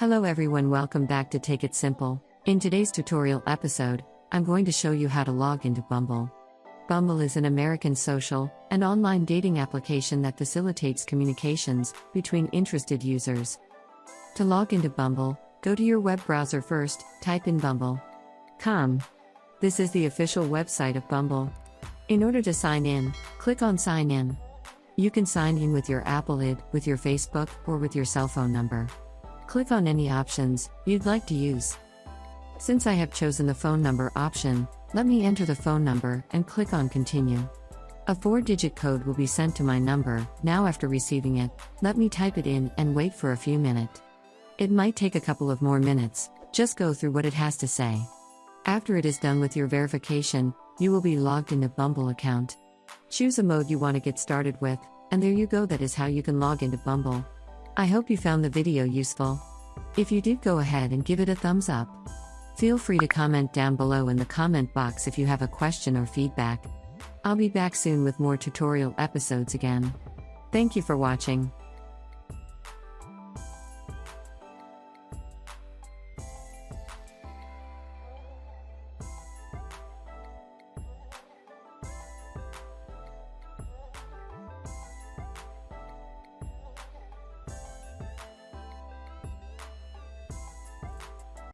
Hello everyone, welcome back to Take It Simple. In today's tutorial episode, I'm going to show you how to log into Bumble. Bumble is an American social and online dating application that facilitates communications between interested users. To log into Bumble, go to your web browser first, type in bumble.com. This is the official website of Bumble. In order to sign in, click on Sign In. You can sign in with your Apple ID, with your Facebook, or with your cell phone number. Click on any options you'd like to use. Since I have chosen the phone number option, let me enter the phone number and click on Continue. A 4-digit code will be sent to my number. Now after receiving it, let me type it in and wait for a few minutes. It might take a couple of more minutes, just go through what it has to say. After it is done with your verification, you will be logged into Bumble account. Choose a mode you want to get started with, and there you go, that is how you can log into Bumble. I hope you found the video useful. If you did, go ahead and give it a thumbs up. Feel free to comment down below in the comment box if you have a question or feedback. I'll be back soon with more tutorial episodes again. Thank you for watching.